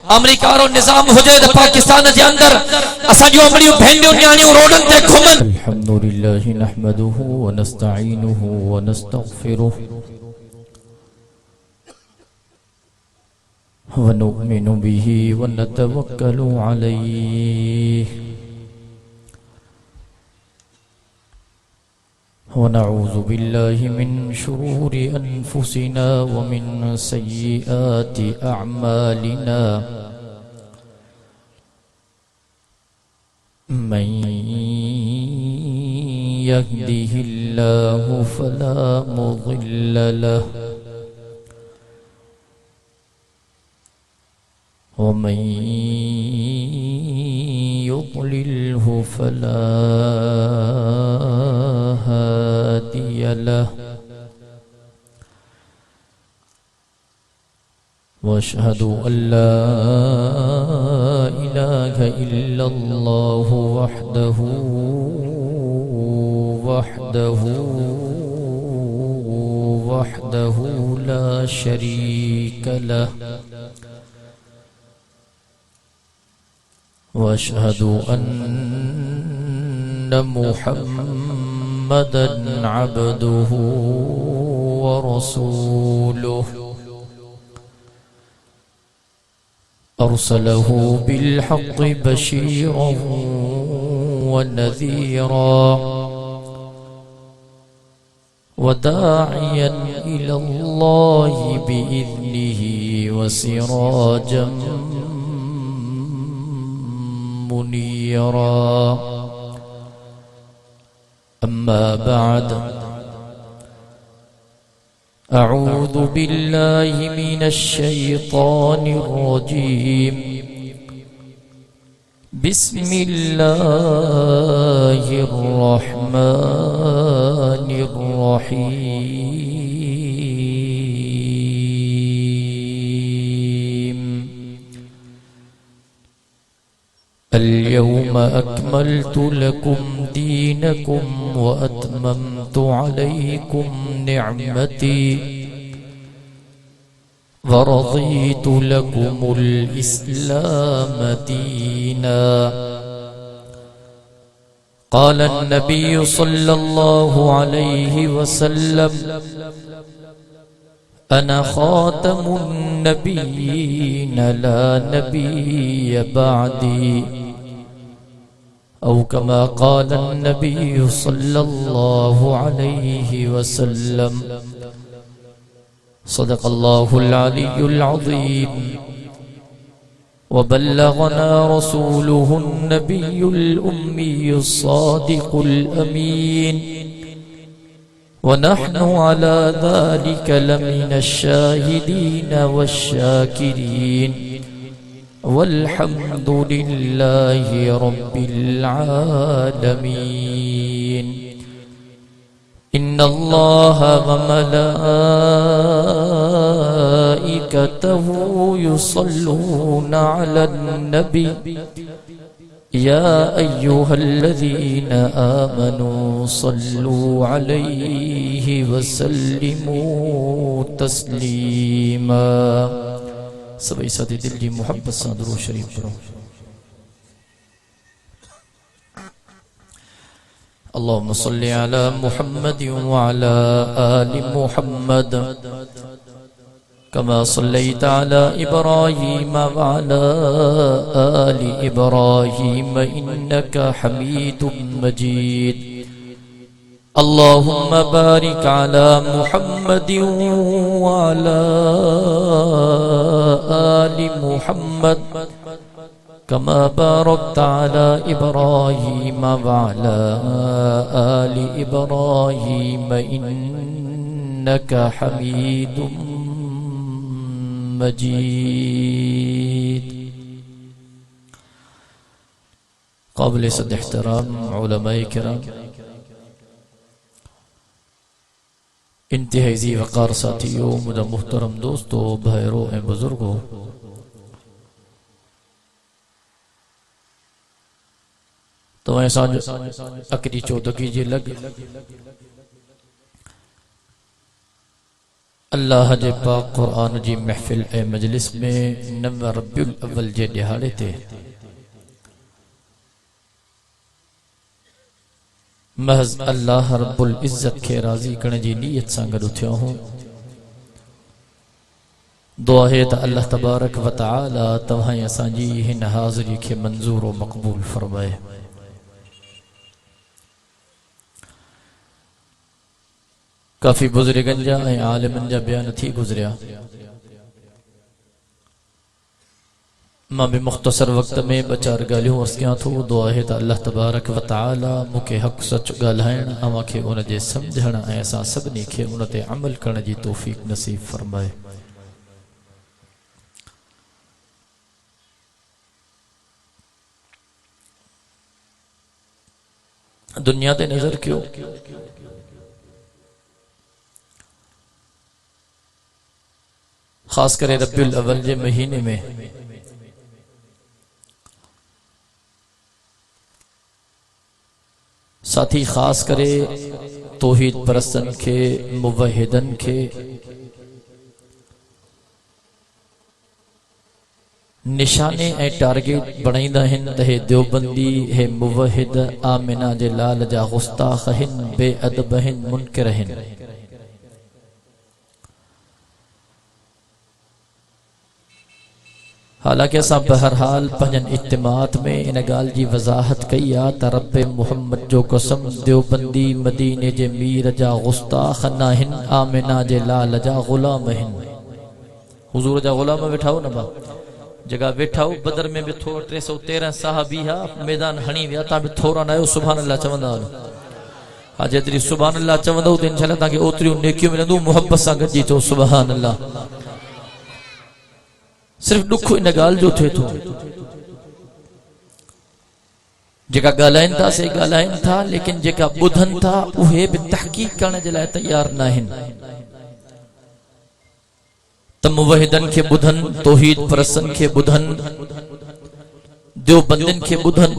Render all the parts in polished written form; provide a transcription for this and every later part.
America रो निजाम हुजे त पाकिस्तान जे अंदर असा जो अमड़ियूं भेंडियूं न्याणियूं रोडन ते घुमन। अल्हम्दुलिल्लाह नहमदुहु व नस्तईनुहु व नस्तगफिरुहु व नुमिनु बिही व नतवक्कलु अलैहि ونعوذ بالله من شرور أنفسنا ومن سيئات أعمالنا من يهده الله فلا مضل له ومن يضلله فلا هادي له واشهد ان لا اله الا الله وحده لا شريك له واشهد ان محمدا عبده ورسوله أرسله بالحق بشيرا ونذيرا وداعيا إلى الله بإذنه وسراجا منيرا أما بعد أعوذ بالله من الشيطان الرجيم بسم الله الرحمن الرحيم اليوم أكملت لكم دينكم وأتممت عليكم نعمتي ورضيت لكم الإسلام دينا. قال النبي صلى الله عليه وسلم أنا خاتم النبيين لا نبي بعدي أو كما قال النبي صلى الله عليه وسلم. صدق الله العلي العظيم وبلغنا رسوله النبي الأمي الصادق الأمين ونحن على ذلك لمن الشاهدين والشاكرين والحمد لله رب العالمين. إن الله وملائكته يصلون على النبي يا أيها الذين آمنوا صلوا عليه وسلموا تسليما. سبعی ساتھ دل کی محبت سے درود شریف پڑھو. اللهم صل على محمد وعلى آل محمد كما صليت على إبراهيم وعلى آل إبراهيم إنك حميد مجيد. اللهم بارك على محمد وعلى آل محمد كما باركت على إبراهيم وعلى آل إبراهيم إنك حميد مجيد. قابل صد احترام علماء کرام، انتہائی ذی وقار ساتھیوں، مجھے محترم دوستوں، بھائیروں اور بزرگوں، تو ایسا اکری چودگی جی لگ अल्लाह जे पाक कुरान जी महफिल ए मजलिस में 9 रबीउल अव्वल जे दिहाड़े ते महज अल्लाह रब्बुल इज्जत के राजी करने जी नीयत सां गॾु थियो हूं। दुआ है त अल्लाह तबारक व तआला तव्हां असांजी हिन हाज़िरी खे मंज़ूर व मक़बूल फरमाए। काफ़ी बुज़ुर्गनि जा ऐं आलिमनि जा बयान थी गुज़रिया। मां भी मुख़्तसर वक़्त में 2-4 ॻाल्हियूं अर्ज़ कयां थो। दुआ है त अल्लाह तबारक व तआला मूंखे हक़ सच ॻाल्हाइण, अव्हां खे उन जे सम्झण ऐं असां सभिनी खे उन ते अमल करण जी तौफ़ीक़ नसीब फरमाए। दुनिया ते नज़र कयो, खास करे रबीउल अव्वल जे महीने में साथी खास करे तौहीद परस्तन के मुवहिदन के निशाने ऐं टारगेट बणाईंदा आहिनि त हे देवबंदी, हे मुवहिद आमिना जे लाल जा गुस्ताख आहिनि, बेअदब आहिनि, मुनकिर आहिनि। हालांकि असां बहरहाल पंहिंजन इज्तिमात में इन ॻाल्हि जी वज़ाहत कई आहे त रब मुहम्मद जो कसम देवबंदी मदीने जे मीर जा गुस्ताख न आहिनि, आमिना जे लाल जा ग़ुलाम आहिनि। हुज़ूर जा ग़ुलाम वेठा हो न बा जगह वेठा हो। बदर में भी थोड़ा 313 साहबी हा मैदान हणी विया, तव्हां भी थोरा न आहियो सुभान अल्लाह चवंदा। हा जेतिरी सुभान अल्लाह चवंदो त इंशाअल्लाह तव्हांखे ओतिरियूं नेकियूं मिलंदियूं। मुहब्बत सां गॾिजी चओ सुभान अल्लाह। सिर्फ दुख इन ॻाल्हि जो थिए थो, जेका ॻाल्हाइनि था से ॻाल्हाइनि था, लेकिन जेका ॿुधनि था उहे बि तहक़ीक़ करण जे लाइ तयार न आहिनि। त मुवहिदन के ॿुधनि, तौहीद परस्तन के ॿुधनि, देवबंदिन के ॿुधनि,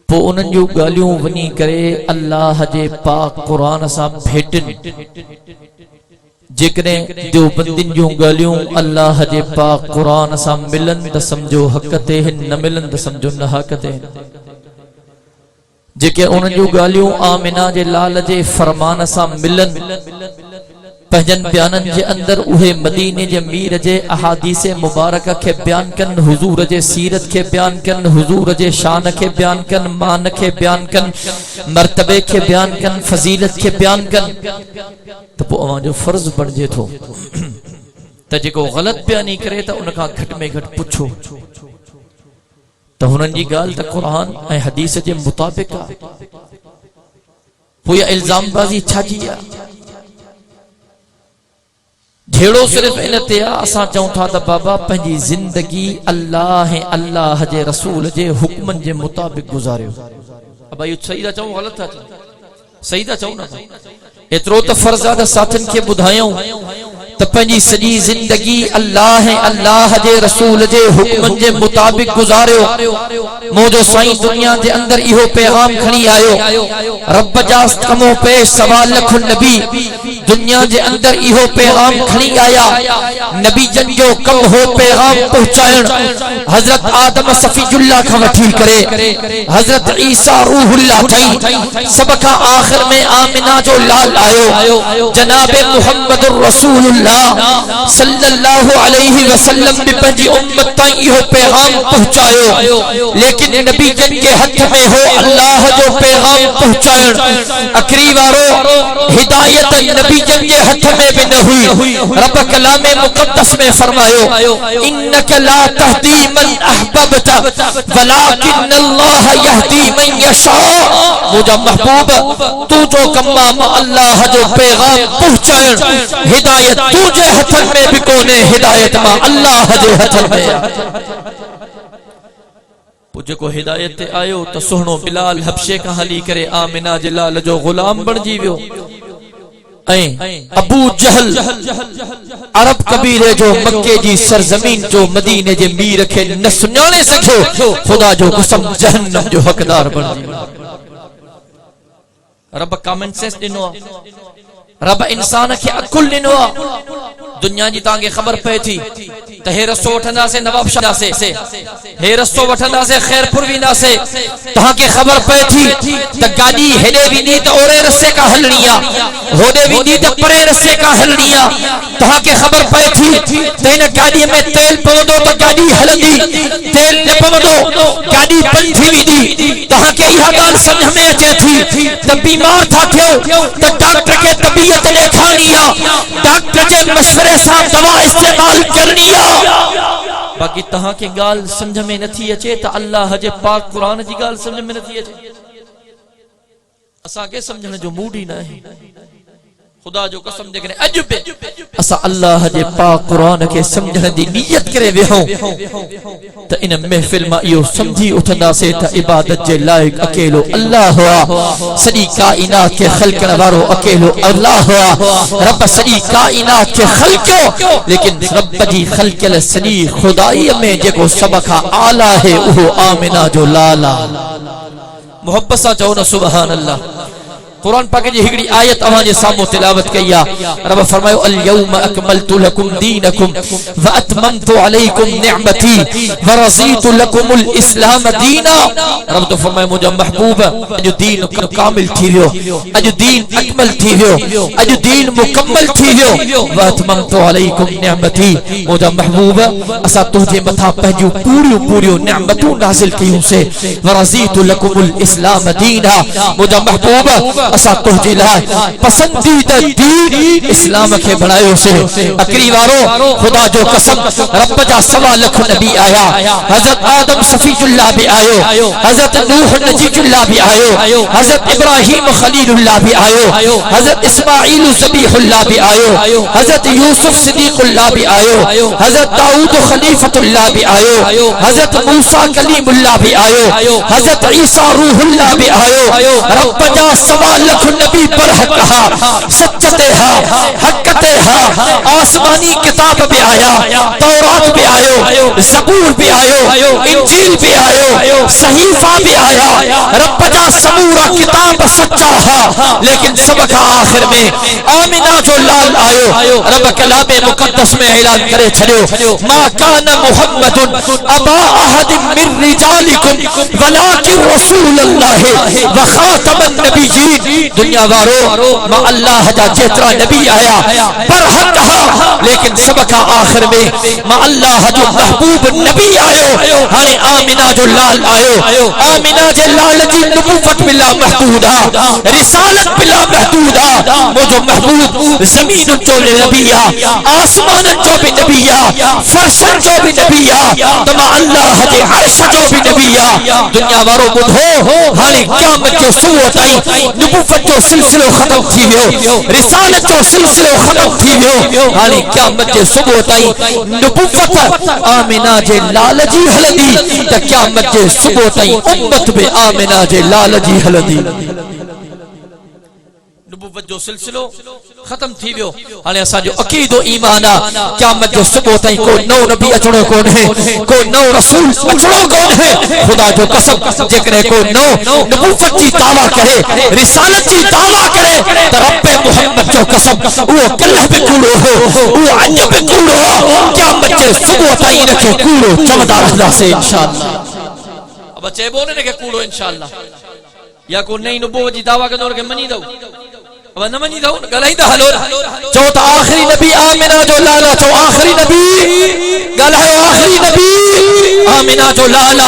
पोइ उन्हनि जूं ॻाल्हियूं वञी करे अल्लाह जे पाक क़ुरान सां भेटनि। जेकॾहिं देवबंदिन जूं ॻाल्हियूं अल्लाह जे पाक क़ुरान सां मिलन त समझो हक़ ते आहिनि, न मिलन त समझो न हक़ ते आहिनि। जेके उन्हनि जूं ॻाल्हियूं आमिना जे लाल जे फरमान सां मिलन, पंहिंजन बयाननि जे अंदर उहे मदीने जे मीर जे अहादीस मुबारक के बयान कन, हुजूर जे सीरत के बयान कन, हुजूर जे शान के बयान कन, मान के बयान कन, मर्तबे के बयान कन, फजीलत के बयान कन, तो पोइ अवां जो फर्ज बणिजे थो त जेको ग़लत बयानी करे त उन खां घटि में घटि पुछो त हुननि जी ॻाल्हि त क़ुरान ऐं हदीस जे मुताबिक़ आहे। पोइ इल्ज़ामबाज़ी छाजी आहे? झेड़ो सिर्फ इन ते आहे असां चऊं था त बाबा पंहिंजी ज़िंदगी अल्लाह ऐं अल्लाह जे रसूल जे हुक्मनि जे मुताबिक़ गुज़ारियो। अब इहो सही था चऊं ग़लति था चऊं? सही था चऊं न? एतिरो त फर्ज़ आहे त साथियुनि खे ॿुधायूं त पंहिंजी सॼी ज़िंदगी अल्लाह ऐं अल्लाह जे रसूल जे हुक्मनि जे मुताबिक़ गुज़ारियो। मुंहिंजो साईं दुनिया जे अंदर इहो पैगाम खणी आयो, रब जा कमो पेश सवा लख नबी दुनिया जे अंदर इहो पैगाम खणी आया। नबी जन जो कम हो पैगाम पहुंचाइण। हजरत आदम सफीजुल्लाह खां वठी करे हजरत ईसा रूहुल्लाह ताईं सब खां आखिर में आमिना जो लाल आयो जनाब मुहम्मद रसूलुल्लाह सल्लल्लाहु अलैहि वसल्लम ने पंहिंजी उम्मत ताईं इहो पैगाम पहुंचायो। लेकिन नबी जन के हथ में हो अल्लाह जो पैगाम पहुंचाइण। अकरी वारो हिदायत नबी जन के हथ में भी न हुई। रब कलाम मुकद्दस में फरमायो इन्नका ला तहदी मन अहबबता वलाकिन अल्लाह यहदी मन यशा। मुझा महबूब तू जो कम्मा अल्लाह जो पैगाम पहुंचाइण हिदायत तुझे हथन में भी कोने, हिदायत मां अल्लाह जे हथन में। जेको हिदायत ते आयो त सुहणो बिलाल हबशे खां हली करे आमिना जे लाल जो गुलाम बणजी वियो। ऐं अबू जहल अरब कबीले जो मक्के जी सरजमीन जो मदीने जे मीर खे न सुञाणे सघियो। खुदा जो कसम जहन्नम जो हकदार बणजी वियो। रब कॉमन सेंस ॾिनो, रब इंसान के अकुल ॾिनो दुनिया जी तांखे ख़बर पए थी त हे रस्तो वठंदासे नवाब शाह से हे रस्तो वठंदासे खैरपुर वेंदासे तांखे ख़बर पए थी त गाड़ी हेडे वेंदी त ओरे रस्ते का हलणी आ होडे वेंदी त परे रस्ते का हलणी आ तांखे ख़बर पए थी त इन गाड़ी में तेल पवंदो त गाड़ी हलंदी तेल न पवंदो गाड़ी बंद थी वेंदी तांखे इहा ॻाल्हि समझ में अचे थी त बीमार था थियो त डॉक्टर के तबीयत ॾेखारणी आ डॉक्टर जे मशवरे सां दवा इस्तेमाल करणी आ बाक़ी तहां के गाल समझ में नथी अचे त अल्लाह जे पाक कुरान जी गाल समझ में नथी अचे असा के समझण जो मूड ही न है खुदा जो कसम दे करे अज पे असा अल्लाह जे पाक कुरान के समझण दी नियत करे वेहो त इन महफिल मा यो समझी उठंदा से त इबादत जे लायक अकेलो अल्लाह हुआ सदी कायनात के खलकण वारो अकेलो अल्लाह हुआ रब सदी कायनात के खलको लेकिन रब जी खलकल सदी खुदाई में जेको सब का आला है वो आमिना जो लाला मोहब्बत सा चओ न सुभान अल्लाह कुरान पाक जी हिकड़ी आयत अवां जे सामो तिलावत कया रब फरमायो अल यौम अकमलतु लकुम दीनकुम व अतममतु अलैकुम निअमती व रज़ीतु लकुमुल इस्लाम दीना रब तो फरमायो मुझा महबूब अज दीन कामिल थी वियो अज दीन अकमल थी वियो अज दीन मुकम्मल थी वियो व अतममतु अलैकुम निअमती मुझा महबूब असा तुझे मथा पंहिंजूं पूरियूं निअमतूं नाज़िल कयूं से व रज़ीतु लकुमुल इस्लाम दीना मुझा महबूब असा तुझे लाए पसंदीदा दीन इस्लाम के बनायो से अकरी वारो खुदा जो कसम रब जा 1.25 लाख नबी आया हजरत आदम सफीजुल्लाह भी आयो हजरत नूह नजीजुल्लाह भी आयो हजरत इब्राहिम खलीलुल्लाह भी आयो हजरत इस्माइल ज़बीहुल्लाह भी आयो हजरत यूसुफ सिद्दीकुल्लाह भी आयो हजरत दाऊद खलीफतुल्लाह भी आयो हजरत मूसा कलीमुल्लाह भी आयो हजरत ईसा रूहुल्लाह भी आयो रब जा 1.25 लाख नबी पर कहा सच्चते हा हकते हा आसमानी किताब भी आया तौरात भी आयो ज़बूर भी आयो इंजील भी आयो सहीफा भी आया रब जा समूरा किताब सच्चा हा लेकिन सब का आखिर में आमिना जो लाल आयो रब कलाम मुकद्दस में ऐलान करे छड़ियो मा काना मुहम्मदुन अबा अहद मिन रिजालिकुम वलाकिन रसूलुल्लाह व खातमन नबिय्यीन दुनिया वारो मा अल्लाह जा जेतरा नबी आया पर हक हा लेकिन सब का आखिर में मा अल्लाह जो महबूब नबी आयो हाने आमिना जो लाल आयो आमिना जे लाल जी नबूवत बिला महदूदा रिसालत बिला महदूदा वो जो महबूब जमीन जो नबिया आसमान जो भी नबिया फर्श जो भी नबिया तमा अल्लाह जे अर्श जो भी नबिया दुनिया वारो बुधो हाने क़यामत जो सुबह ताई नबूवत जो सिलसिलो खत्म थी वियो रिसालत जो सिलसिलो खत्म थी वियो हाने क़यामत जे सुबह ताई नबूवत आमिना जे लाल जी हलंदी त क़यामत जे सुबह ताई उम्मत बि आमिना जे लाल जी हलंदी नबूवत जो सिलसिलो खत्म थी वियो हाने असा जो अकीदो ईमान आ क़यामत जो सुबह ताई को नओ नबी अचणो कोन है को नओ रसूल अचणो कोन है खुदा जो कसम जेकरे को नओ नबूवत जी दावा करे रिसालत जी दावा करे त रब मोहम्मद जो कसम वो कल्ह भी कूड़ो हो वो अज भी कूड़ो हो क़यामत जे सुबह ताई इनके कूड़ो चवंदा रहंदासे इंशाअल्लाह अब चेबो ने के कूड़ो इंशाअल्लाह या को नई नबूवत जी दावा कंदो के मनी दो अब न मनी दो गलाइंदा हलो चो त आखिरी नबी आमिना जो लाला चो आखिरी नबी गलायो आखिरी नबी आमिना जो लाला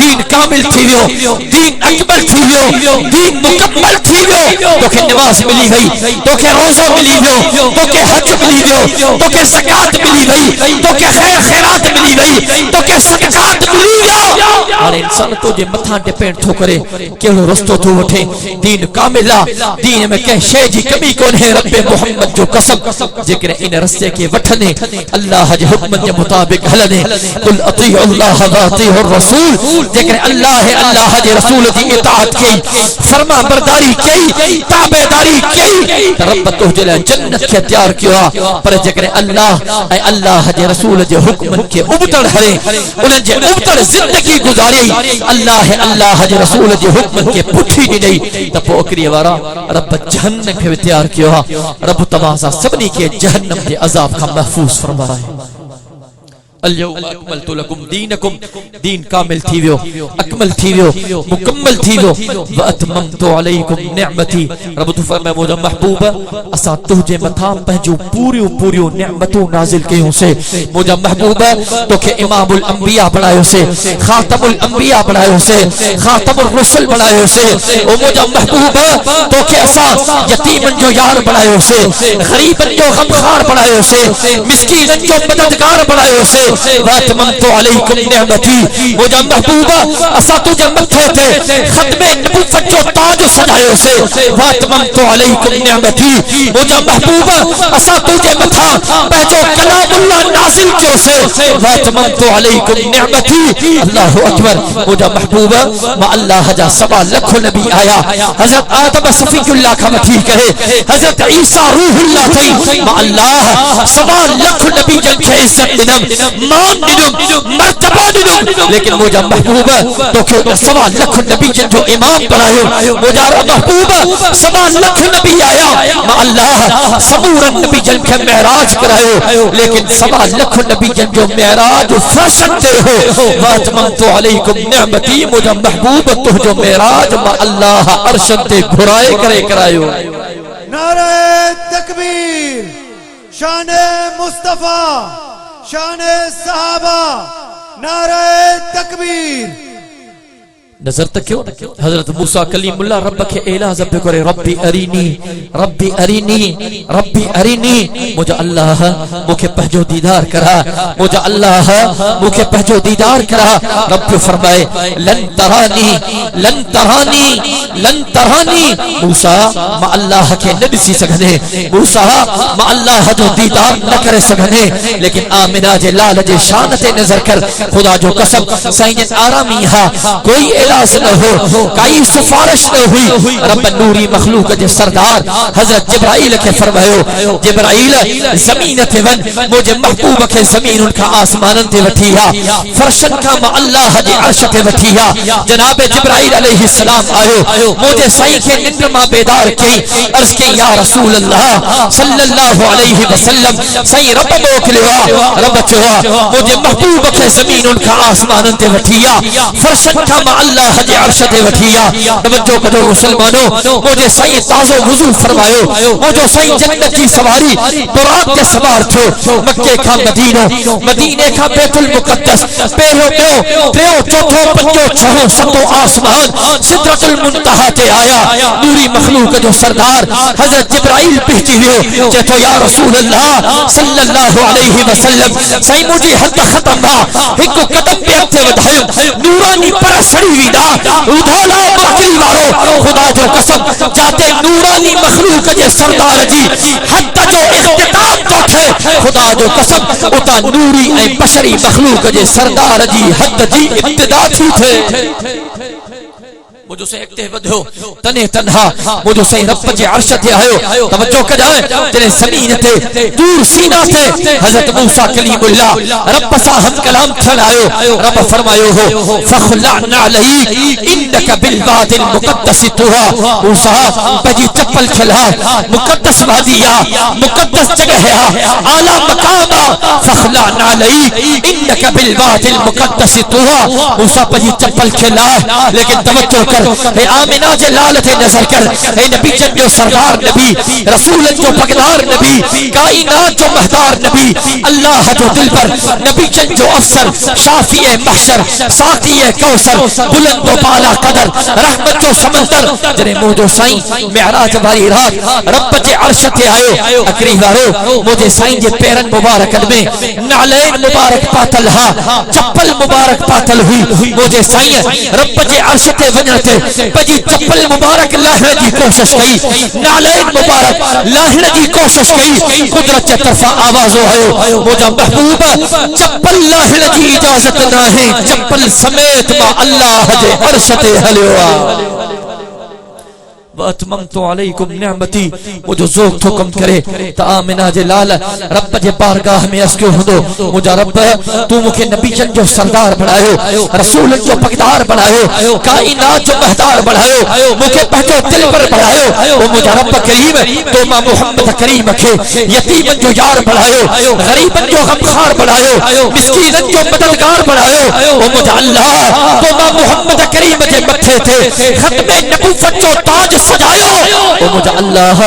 दीन कामिल थी वियो दीन अकमल थी वियो दीन मुकम्मल थी वियो तोखे नमाज मिली गई तोखे रोजा मिली वियो तोखे हज मिली वियो तोखे ज़कात मिली गई तोखे खैर खैरात मिली गई तोखे सदकात मिली वियो हाने इंसान तो जे मथा डिपेंड थो करे केड़ो रस्तो थो वठे दीन कामिल आ दीन में के शे जी कमी कोन है रब मोहम्मद जो कसम जेकर इन रस्ते के वठने अल्लाह जे हुक्म के मुताबिक हलने कुल अतीउ अल्लाह व अतीउ रसूल जेकर अल्लाह जे रसूल की इताअत की फरमा बरदारी की ताबेदारी की रब तो जला जन्नत के तैयार किया पर जेकर अल्लाह जे रसूल जे हुक्म के उबतड़ हरे उन जे उबतड़ जिंदगी गुजारी अल्लाह अल्लाह जे रसूल जे हुक्म के पुठी ॾिनई त पोइ अकरी वारा रब जहन्नम खे तैयार कयो आहे। रब तव्हां सां सभिनी खे जहन्नम जे अज़ाब खां महफूज़ फरमाए। اليوم اكملت لكم دينكم دين كامل थी वियो, अकमल थी वियो, मुकम्मल थी वियो। واتممت عليكم نعمتي रब तो फरमाए मुंहिंजा महबूब असां तुंहिंजे मथां पंहिंजूं पूरियूं पूरियूं नेमतूं नाज़िल कयूंसीं। मुंहिंजा महबूब तोखे इमामुल अंबिया बणायोसीं, खातमुल अंबिया बणायोसीं, खातमुर रसूल बणायोसीं। ओ मुंहिंजा महबूब तोखे असां यतीमन जो यार बणायोसीं, गरीबन जो गमखार बणायोसीं, मिस्कीनन जो मददगार बणायोसीं। वातममतु अलैकुम निअमती मुंहिंजा महबूबा असां तुंहिंजे मथे ते ख़त्मे नबूवत जो ताज सजायोसीं। वातममतु अलैकुम निअमती मुंहिंजा महबूबा असां तुंहिंजे मथां पंहिंजो कलामुल्लाह नाज़िल कयोसीं। वातममतु अलैकुम निअमती अल्लाहु अकबर। मुंहिंजा महबूबा मां अल्लाह जा 1.25 लख नबी आया। हज़रत आदम सफ़ीउल्लाह खां वठी करे हज़रत ईसा रूहुल्लाह ताईं मां अल्लाह 1.25 लख नबी जन खे इज्जत ॾिनम, मान ॾिनुम, मर्तबा ॾिनुम। लेकिन मुंहिंजा महबूब तोखे 1.25 लख नबी जन जो इमाम बणायो। मुंहिंजा महबूब 1.25 लख नबी आया। मां अल्लाह समूरन नबी जन खे महराज करायो। लेकिन 1.25 लख नबी जन जो महराज फर्शन ते हो। वातममतु अलैकुम निअमती मुंहिंजा महबूब तुंहिंजो महराज मां अल्लाह अर्श ते घुराए करे करायो। नारे तकबीर, शान मुस्तफा, शान सहाबा, नारे तकबीर। नजर तक क्यों हजरत मूसा कलीमुल्लाह रब के एला जब करे रब्बी अरीनी रब्बी अरीनी रब्बी अरीनी। मुझे अल्लाह मुखे पंहिंजो दीदार करा, मुझे अल्लाह मुखे पंहिंजो दीदार करा। रब फरमाए लन तरानी लन तरानी लन तरानी। मूसा मां अल्लाह के न ॾिसी सघंदे, मूसा मां अल्लाह जो दीदार न करे सघंदे। लेकिन आमिना जे लाल जे शान ते नजर कर। खुदा जो कसम साईं जन आरामी हा, कोई इलाज न हो, काई सिफारिश न हुई। रब नूरी मखलूक जे सरदार हजरत जिब्राइल के फरमायो जिब्राइल जमीन ते वन, मुझे महबूब के जमीन का आसमानन ते वठी आ, फर्शन का मां अल्लाह जे अर्श ते वठी आ। जनाब जिब्राइल अलैहि सलाम आयो, मुझे साईं के निंद मां बेदार कई। अर्ज के या रसूल अल्लाह सल्लल्लाहु अलैहि वसल्लम साईं रब मोकलियो आ। रब चयो मुझे महबूब के जमीन का आसमानन ते वठी आ, फर्शन का मां अल्लाह जे अर्श ते वठी आ। तवज्जो करो मुसलमानों, मुझे साईं ताज़ो वुज़ू फरमायो, मुझे साईं जन्नत की सवारी बुराक ते सवार थियो। मक्के का मदीनो, मदीने का बैतुल मुक़द्दस, पहिरियों ॿियों टियों चौथों पंजो छहों सतों आसमान सिदरतुल मुंतहा ते आया। नूरी मखलूक जो सरदार हजरत जिब्राइल पहुंची वियो। चयो या रसूल अल्लाह सल्लल्लाहु अलैहि वसल्लम साईं मुझी हद खत्म बा, हिकु कदम पे अॻिते वधायो, नूरानी पर सड़ी विदा उधाला महफिल वारो। खुदा जो कसम जाते नूरानी मखलूक जे सरदार जी हद जो इख्तिताम तो थे। खुदा जो कसम उता नूरी ऐं बशरी मखलूक जे सरदार जी हद जी इब्तिदा थी थे। मुझो से अॻिते वधियो तने तन्हा मुझो से रब जे अर्श ते आयो। तवज्जो कजाए तेरे ज़मीन ते दूर सीना ते हजरत मूसा कलीमुल्लाह रब सां हम कलाम थियण आयो। रब फरमायो हो फखलअना अलैहि इन्नका बिल वादिल मुक़द्दस तुहा। मूसा पंहिंजी चप्पल खिला, मुक़द्दस वादी आ, मुक़द्दस जगह आ, आला मकाम आ। फखलअना अलैहि इन्नका बिल वादिल मुक़द्दस तुहा। मूसा पंहिंजी चप्पल खिला, लेकिन तवज्जो आमिना जे लाल ते नजर कर। नबी जन जो सरदार नबी, रसूल जो पगदार नबी, कायनात जो महदार नबी, अल्लाह जो दिल पर नबी जन जो अफसर, शाफिए महशर, साक़िए कौसर, बुलंद व बाला कदर, रहमत जो समंदर। जने मुझो साईं मेराज वाली रात रब जे अर्श ते आयो। अकरी वारो मुझे साईं जे पेरन मुबारकन में नालैन मुबारक पातल हा, चप्पल मुबारक पातल हुई। मुझे साईं रब जे अर्श ते वञण पंहिंजी चप्पल मुबारक लाहिण जी कोशिश कई, नालैन मुबारक लाहिण जी कोशिश कई। कुदरत जे तरफा आवाज़ आयो मुंहिंजा महबूब चप्पल लाहिण जी इजाज़त न आहे, चप्पल समेत मां अल्लाह जे अर्श ते हलियो आ। واتممت علیکم نعمتی مجھے ذوق تو کم کرے تا آمنہ جے لال رب جے بارگاہ میں اس کیوں ہندو مجھا رب تو مکھے نبی جن جو سردار بنایو رسول جو پگدار بنایو کائنات جو مہدار بنایو مکھے پہنچو دل پر بنایو وہ مجھا رب کریم تو ماں محمد کریم کے یتیم جو یار بنایو غریب جو غمخار بنایو مسکین جو مددگار بنایو وہ مجھا اللہ تو ماں محمد کریم جے متھے تھے ختم نبوت جو تاج سجايو ومجھا اللہ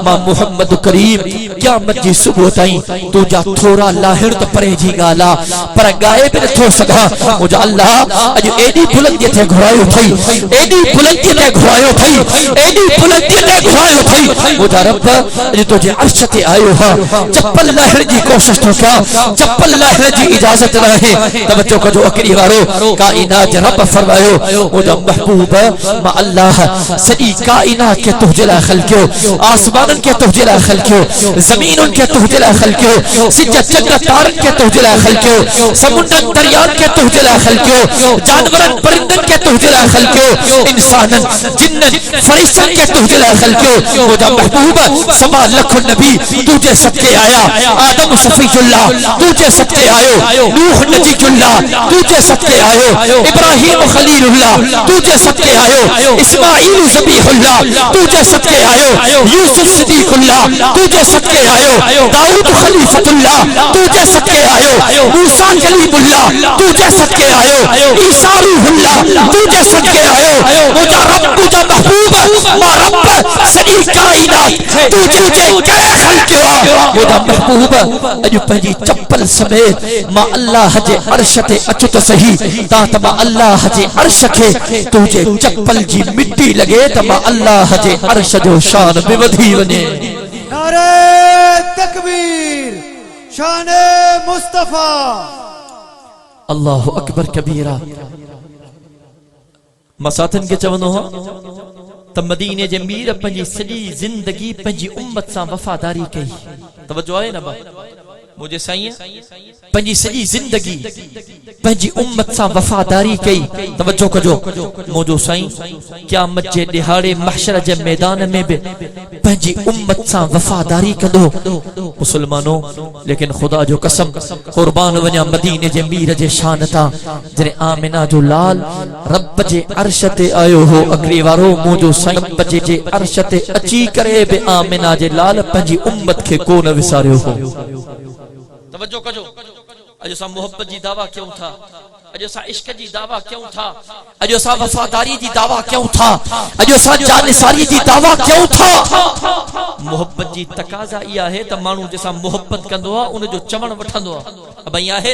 ماں محمد کریم قیامت جی صبح تائیں تو جا تھوڑا لاہر تو پرے جی گالا پر گائے بھی نتھو سگا مجھا اللہ اج ایڈی بلندی تے گھرائیو تھئی ایڈی بلندی تے گھرائیو تھئی ایڈی بلندی تے گھرائیو تھئی مجھا رب اج تو جے عرش تے آئیو ہاں چپل لاہر جی کوشش تو کیا چپل لاہر جی اجازت رہے توجہ کو جو اکری وارو کائنات رب فرمایو مجھا محبوب ما اللہ سجی کائنات کے تہجلا خلقیو آسمان کے تہجلا خلقیو زمین کے تہجلا خلقیو سجا چنگا تارن کے تہجلا خلقیو سمندر دریان کے تہجلا خلقیو جانورن پرندن کے تہجلا خلقیو انسانن جنن فرشتن کے تہجلا خلقیو مجھا محبوب سما لکھ نبی تجھے صدقے آیا آدم شفیع اللہ تجھے صدقے آئے نوح نجی اللہ تجھے صدقے آئے ابراہیم خلیل اللہ تجھے صدقے آئے اسماعیل ذبیح اللہ تجھے صدقے آئے یوسف صدیق اللہ تجھے صدقے آئے داؤد خلیفۃ اللہ تجھے صدقے آئے موسیٰ کلیم اللہ تجھے صدقے آئے عیسیٰ روح اللہ تجھے صدقے آئے مجھا رب مجھا محبوب ما رب سنی کائنات تجھے کہے خلقیو مجھا محبوب اجو پہنجی چپل سمیت ما اللہ جے عرش تے اچو تو صحیح تا تما اللہ جے عرش کے تجھے چپل جی مٹی لگے تما اللہ جے عرش جو شان میں ودھی ونے نعرہ تکبیر شان مصطفیٰ اللہ اکبر کبیرہ مساتن کے چونو ہاں تب مدینے جے میر پنجی سجی زندگی پنجی امت سا وفاداری کئی توجہ آئے نا با مجھے سائیں پنجی سجی زندگی پنجی امت سا وفاداری کئی توجہ کجو موجو سائیں قیامت جے دہاڑے محشر جے میدان میں بھی پنجی امت سا وفاداری کدو مسلمانوں لیکن خدا جو قسم قربان ونیا مدینے جے میر جے شانتا جنے آمنہ جو لال رب جے عرش تے آئیو ہو اکری وارو موجو سائیں رب جے عرش تے اچی کرے بے آمنہ جے لال پنجی امت کے کون وساریو ہو توجہ کجو اجو سا محبت جی دعویٰ کیوں تھا اجو سا عشق جی دعویٰ کیوں تھا اجو سا وفاداری جی دعویٰ کیوں تھا اجو سا جانساری جی دعویٰ کیوں تھا محبت جی تقاضا یہ ہے تا مانو جیسا محبت کندو ہے ان جو چمن وٹھندو ہے اب یہ ہے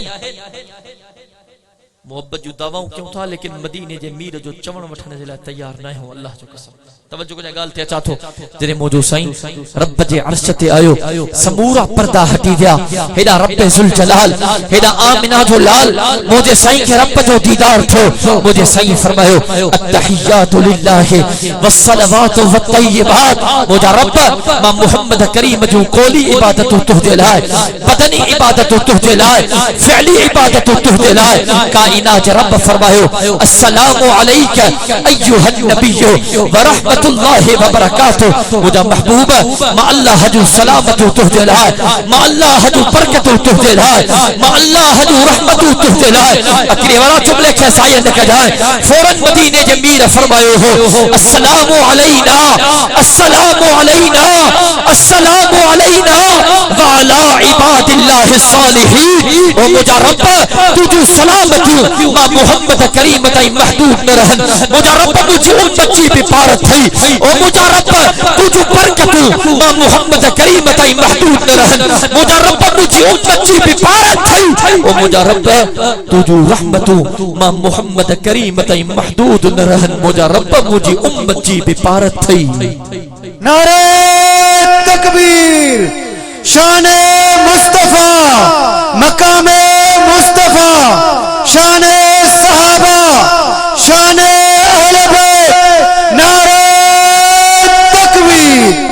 محبت جو دعویٰ کیوں تھا لیکن مدینے جے میر جو چمن وٹھنے جے لائے تیار نہ ہو اللہ جو قسم توجہ کو جا گال تے چاہتو جنے موجو سائیں رب جے عرش تے آیو سمورا پردہ ہٹی دیا ہیڈا رب ذوالجلال ہیڈا آمنہ جو لال مجھے سائیں کے رب جو دیدار تھو مجھے سائیں فرمایو التحیات للہ والصلوات والطیبات مجھا رب ما محمد کریم جو قولی عبادت تہجے لائے بدنی عبادت تہجے لائے فعلی عبادت تہجے لائے کائنات رب فرمایو السلام علیک ایھا النبی ورحمت اللہ وبرکاتہ مجھا محبوب ما اللہ جو سلامت تہجے لائے ما اللہ جو برکت تہجے لائے ما اللہ جو رحمت تہجے لائے اکری ورا جملے کے سائے نکا جائے فوراں مدینے جے میر فرمایو ہو السلام علینا السلام علینا السلام علینا وعلا عباد اللہ الصالحین او مجھا رب تجھو سلامت ما محمد کریم تائی محدود نہ رہن مجھا رب مجھے امت جی بھی پارت تھی او مجھا رب تجھو برکت ما محمد کریم تائی محدود نہ رہن مجھا رب مجھے امت جی بھی پارت تھی او مجھا رب تجھو رحمت ما محمد کریم تائی محدود نہ رہن مجھا رب مجھے امت جی بھی پارت تھی نعرہ تکبیر شان مصطفیٰ مقام مصطفیٰ شان صحابہ شان اہل بیت نعرہ تکبیر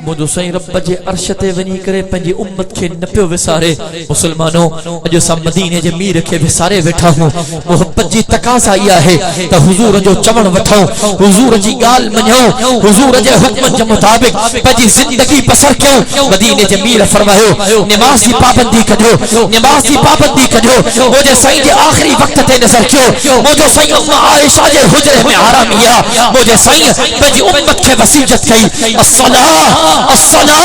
مجھو साईं रब जे अर्श ते वञी करे पंहिंजी उम्मत खे न पियो विसारे। मुसलमानो अॼु असां मदीने जे मीर खे विसारे वेठा हूं। मोहब्बत जी तकाज़ा इहा आहे त हुज़ूर जो चवण वठो, हुज़ूर जी ॻाल्हि मञो, हुज़ूर जे हुक्म जे मुताबिक़ पंहिंजी ज़िंदगी बसर कयो। मदीने जे मीर फरमायो नमाज़ जी पाबंदी कजो, नमाज़ जी पाबंदी कजो। मुझे साईं जे आखिरी वक्त ते नज़र कयो। मुझे साईं अम्मा आयशा जे हुजरे में आराम किया। मुझे साईं पंहिंजी उम्मत खे वसीयत कई अस्सलाह अस्सलाह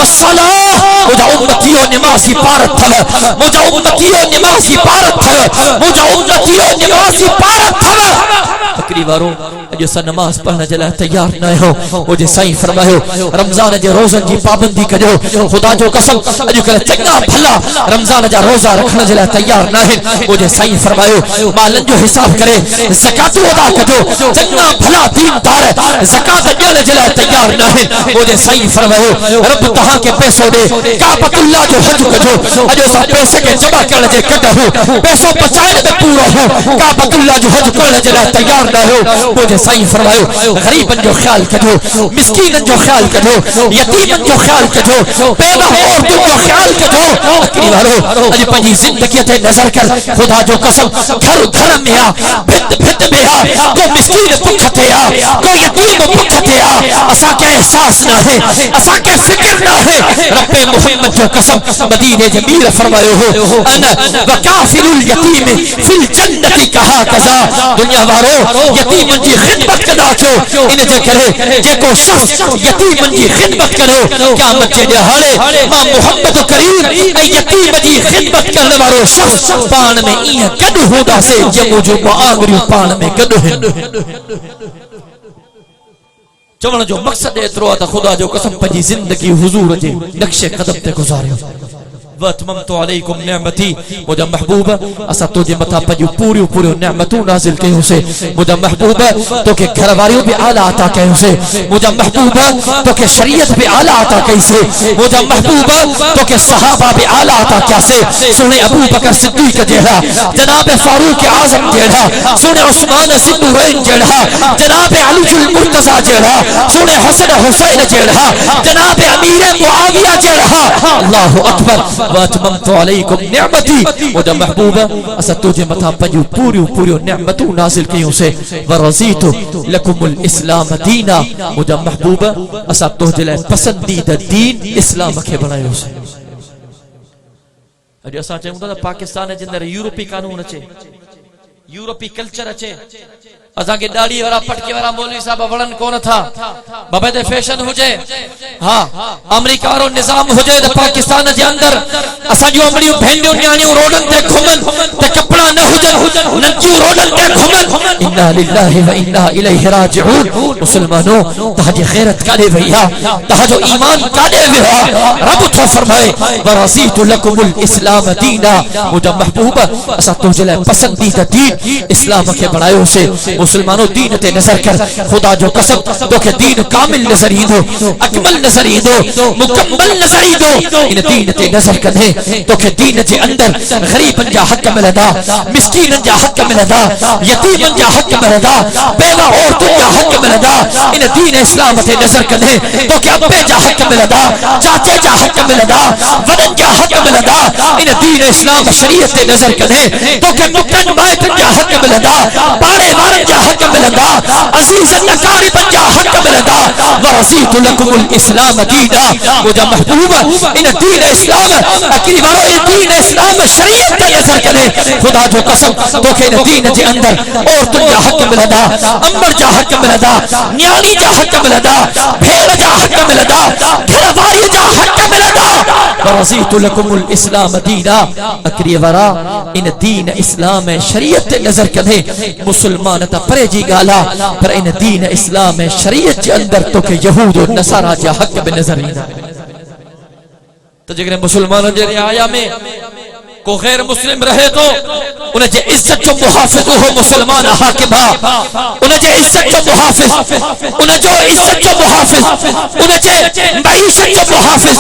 अस्सलाह। मुझा उम्मतियो नमाज़ी पारत थव, मुझा उम्मतियो नमाज़ी पारत थव, मुझा उम्मतियो नमाज़ी पारत थव। अकरी वारो अॼु असां नमाज़ पढ़ण जे लाइ तैयार न आहियूं। मुझे साईं फरमायो रमज़ान जे रोज़नि जी पाबंदी कजो। ख़ुदा जो कसम अॼुकल्ह चङा भला रमज़ान जा रोज़ा रखण जे लाइ तैयार न आहिनि। मुझे साईं फरमायो मालनि जो हिसाब करे ज़कात अदा कजो। चङा भला दीनदार ज़कात ॾियण जे लाइ तैयार न आहिनि। मुझे साईं फरमायो रब तव्हांखे पैसो ॾे, काबतुल्लाह जो हज कजो। अॼु असां पैसे खे जमा करण जे कढ हूं, पैसो बचाइण में पूरो हूं, काबतुल्लाह जो हज करण जे लाइ तैयार न आहियो। मुझे साईं फरमायो ग़रीबनि जो ख़्याल कजो, मिस्कीननि जो ख़्याल कजो, यतीमनि जो ख़्याल कजो, बेवा औरतुनि जो ख़्याल कजो। अकरी वारो अॼु पंहिंजी ज़िंदगीअ ते नज़र कर। ख़ुदा जो कसम घर घर में आ, भित भित में आ, को मिस्कीन भुख ते आ, को यतीम भुख ते आ। असांखे एहसास न आहे, असांखे फिक्र न आहे। रब मोहम्मद जो कसम मदीने जे मीर फरमायो हो अना वकाफिरुल यतीम फिल जन्नति कहा कज़ा। दुनिया वारो यतीमन जी खिदमत कदा कयो। इन जे करे जेको शख्स यतीमन जी खिदमत करो क़यामत जे ॾिहाड़े मां मोहम्मद करीम ऐं यतीम जी खिदमत करण वारो शख्स पाण में ईअं गॾु हूंदासीं जंहिं जो आङुरियूं पाण में गॾु आहिनि। चवण जो मक़सद एतिरो आहे त ख़ुदा जो कसम पंहिंजी ज़िंदगी हुज़ूर जे नक्शे क़दम ते गुज़ारियो। वतममतु अलैकुम निअमती। मुझा महबूब असां तुझे मथा पंहिंजूं पूरियूं पूरियूं नेमतूं नाज़िल कयूंसीं। मुझा महबूब तोखे घर वारियूं बि आला अता कयूंसीं। मुझा महबूब तोखे शरीयत बि आला अता कईसीं। मुझा महबूब तोखे सहाबा बि आला अता कयासीं। सुने अबू बकर सिद्दीक़ जहिड़ा, जनाब फारूक आज़म जहिड़ा, सुने उस्मान ज़िन्नुरैन जहिड़ा, जनाब अलीजुल मुर्तज़ा जहिड़ा, सुने हसन हुसैन जहिड़ा, जनाब अमीर मुआविया जहिड़ा। अल्लाहु अकबर। वतममतु अलैकुम निअमती। मुझा महबूब असां तुझे मथा पंहिंजूं पूरियूं पूरियूं नेमतूं नाज़िल कयूंसीं। वरज़ीतु लकुमुल इस्लाम दीना। मुझा महबूब असां तुझे लाइ पसंदीदा दीन इस्लाम खे बणायोसीं। अॼु असां चऊं था त पाकिस्तान जे अंदरि यूरोपी कानून अचे, यूरोपी कल्चर अचे। असांखे दाढ़ी वारा पटके वारा मौलवी साहब वणन कोन था। बाबा ते फैशन हुजे, हाँ अमेरिका वारो निजाम हुजे त पाकिस्तान जे अंदर असां जूं अमड़ियूं भेंडियूं न्याणियूं रोडन ते घुमन त कपड़ा न हुजन, नंगियूं रोडन ते घुमन। इन्ना लिल्लाहि व इन्ना इलैहि राजिऊन। मुसलमानो तहांजी गैरत काॾे वई आहे, तहांजो ईमान काॾे वियो आहे? रब थो फरमाए वरज़ीतु लकुमुल इस्लाम दीना। मुंहिंजा महबूब असां तुंहिंजे लाइ पसंदीदा दीन इस्लाम खे बणायोसीं। मुसलमानो दीन ते नज़र कर। ख़ुदा जो कसम तोखे दीन कामिल नज़र ईंदो, अकमल नज़र ईंदो, मुकम्मल नज़र ईंदो। इन दीन ते नज़र कंदे तोखे दीन जे अंदर ग़रीबन जा हक़ मिलंदा, मिस्कीनन जा हक़ मिलंदा, यतीमन जा हक़ मिलंदा, बेवा औरतुन जा हक़ मिलंदा। इन दीन इस्लाम ते नज़र कंदे तोखे अब्बे जा हक़ मिलंदा, चाचे जा हक़ मिलंदा, वॾन जा हक़ मिलंदा। इन दीन इस्लाम शरीयत ते नज़र कंदे तोखे मुक़न माइटन जा हक़ मिलंदा, पाड़े वारन जा हक़ मिलंदा, अज़ीज़न अकारिबन जा हक़ मिलंदा। वरज़ीतु लकुमुल इस्लाम दीना। मुंहिंजा महबूब इन दीन इस्लाम अकरी वारो इन दीन इस्लाम शरीयत ते नज़र करे। ख़ुदा जो कसम तोखे इन दीन जे अंदर औरतुन जा हक़ मिलंदा, अंबर जा हक़ मिलंदा, न्याणी जा हक़ मिलंदा, भेड़ जा हक़ मिलंदा, घरवारी जा हक़ मिलंदा। वरज़ीतु लकुमुल इस्लाम दीना। अकरी वारा इन दीन इस्लाम शरीयत ते नज़र करे। मुसलमान त परे जी ॻाल्हि आहे, पर इन दीन इस्लाम शरीयत जे अंदर तोखे यहूद और नसारा जा हक़ बि नज़र ईंदा। त जेकॾहिं मुसलमाननि जे रिआया में को गैर मुस्लिम रहे तो उन जे इज्जत जो मुहाफिज हो मुसलमान हाकिम हा उन जे इज्जत जो मुहाफिज उन जो इज्जत जो मुहाफिज उन जे मईशत जो मुहाफिज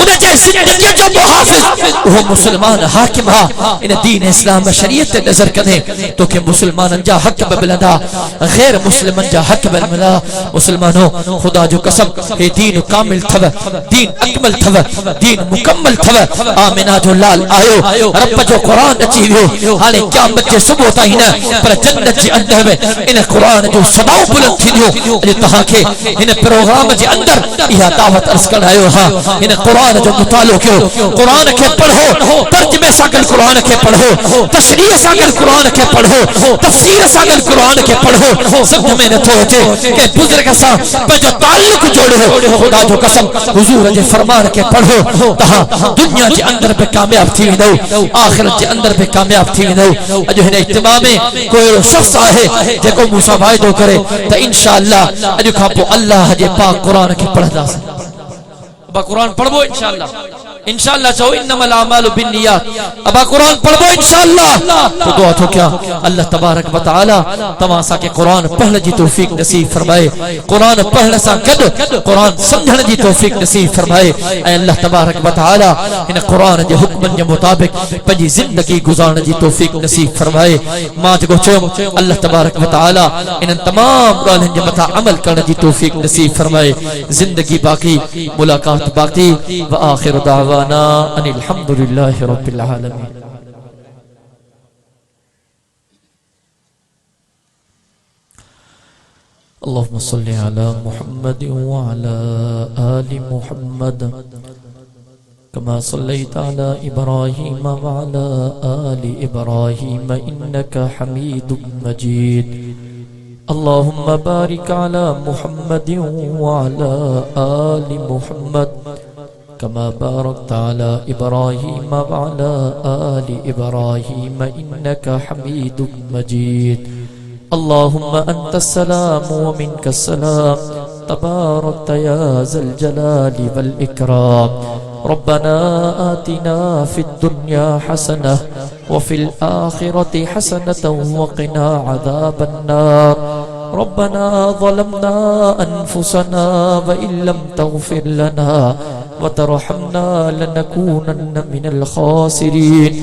उन जे जिंदगी जो मुहाफिज वो मुसलमान हाकिम हा इन दीन इस्लाम शरीयत नजर कदे तो के मुसलमानन जा हक मिलंदा गैर मुस्लिमन जा हक मिलंदा मुसलमानो खुदा जो कसम हे दीन कामिल थव दीन अकमल थव दीन मुकम्मल थव आमिना जो लाल आयो रब जो कुरान अची वियो हाने क़यामत जे सुबह ताईं न पर जन्नत जे अंदर में इन कुरान जो सदाओ बुलंद थींदियो अॼु तहां खे इन प्रोग्राम जे अंदर इहा दावत अर्ज़ करण आयो हा इन कुरान जो मुतालो कयो कुरान के पढ़ो तर्जुमे सां गॾु कुरान के पढ़ो तशरीह सां गॾु कुरान के पढ़ो तफसीर सां गॾु कुरान के पढ़ो समझ में नथो अचे के बुजुर्ग सां पंहिंजो ताल्लुक जोड़ियो खुदा जो कसम हुजूर जे फरमान के पढ़ो तहां दुनिया जे अंदर पे कामयाब थी वेंदो आखिरत के अंदर भी कामयाब थी वेंदो अॼु हिन इज्तिमा में कोई शख्स आहे जेको मूंसां वाइदो करे त इंशाअल्लाह अॼु खां पोइ अल्लाह जे पाक कुरान खे पढ़ंदासीं अब कुरान पढ़बो इंशाअल्लाह चओ इन्नमल अमालु बिन्नियात अब कुरान पढ़बो इंशाअल्लाह तो दुआ थो क्या अल्लाह तबारक व तआला तमाम सा के कुरान पढ़ने की तौफीक नसीब फरमाए कुरान पढ़ने सा गॾु कुरान समझण की तौफीक नसीब फरमाए ऐं अल्लाह तबारक व तआला इन कुरान जे हुक्मन जे मुताबिक पंहिंजी जिंदगी गुजारण की तौफीक नसीब फरमाए मां जेको चयो अल्लाह तबारक व तआला इन तमाम ॻाल्हियुनि जे मथां अमल करण की तौफीक नसीब फरमाए जिंदगी बाकी मुलाकात बाकी व आखिर दावाना अनिल हम्दुलिल्लाहि रब्बिल आलमीन اللهم صل على محمد وعلى آل محمد كما صليت على إبراهيم وعلى آل إبراهيم إنك حميد مجيد اللهم بارك على محمد وعلى آل محمد كما باركت على إبراهيم وعلى آل إبراهيم إنك حميد مجيد اللهم أنت السلام ومنك السلام تباركت يا ذا الجلال والإكرام ربنا آتنا في الدنيا حسنة وفي الآخرة حسنة وقنا عذاب النار ربنا ظلمنا أنفسنا وإن لم تغفر لنا وترحمنا لنكونن من الخاسرين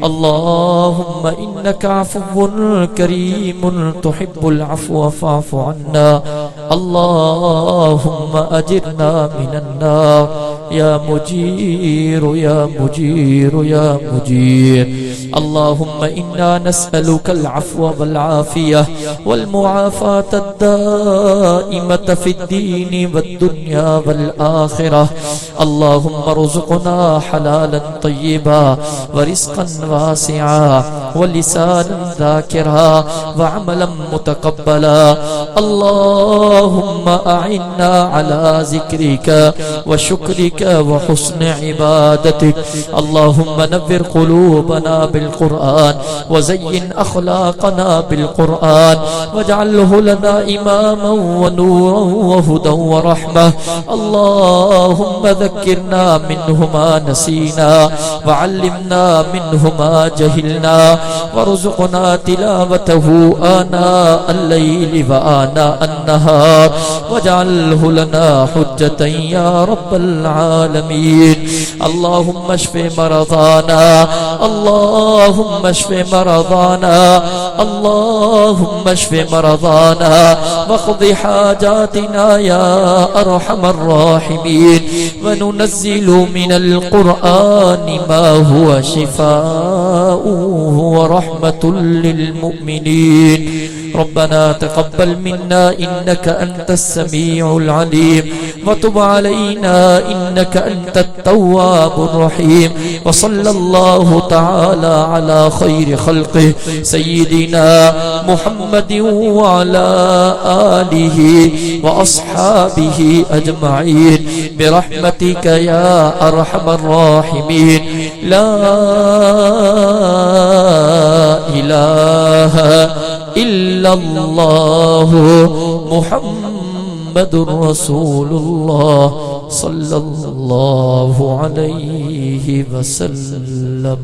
اللهم إنك عفو كريم تحب العفو فاعف عنا اللهم أجرنا من النار يا مجير يا مجير يا مجير اللهم إنا نسألك العفو والعافية والمعافاة الدائمة في الدين والدنيا والآخرة اللهم ارزقنا حلالا طيبا ورزقا واسعا ولسانا ذاكرا وعملا متقبلا اللهم أعنا على ذكرك وشكرك وحسن عبادتك اللهم نور قلوبنا بالقرآن وزين أخلاقنا بالقرآن واجعله لنا إماما ونورا وهدى ورحمة اللهم ذكرنا منه ما نسينا وعلمنا منه ما جهلنا وارزقنا تلاوته آناء الليل وآناء النهار واجعله لنا حجة يا رب العالمين اللهم اشف مرضانا اللهم اشف مرضانا اللهم اشف مرضانا واقض حاجاتنا يا أرحم الراحمين وننزل من القرآن ما هو شفاء ورحمة للمؤمنين ربنا تقبل منا إنك أنت السميع العليم وتب علينا إنك أنت التواب الرحيم وصلى الله تعالى على خير خلقه سيدنا محمد وعلى آله وأصحابه أجمعين برحمتك يا أرحم الراحمين لا إله إلا الله محمد رسول الله صلى الله عليه وسلم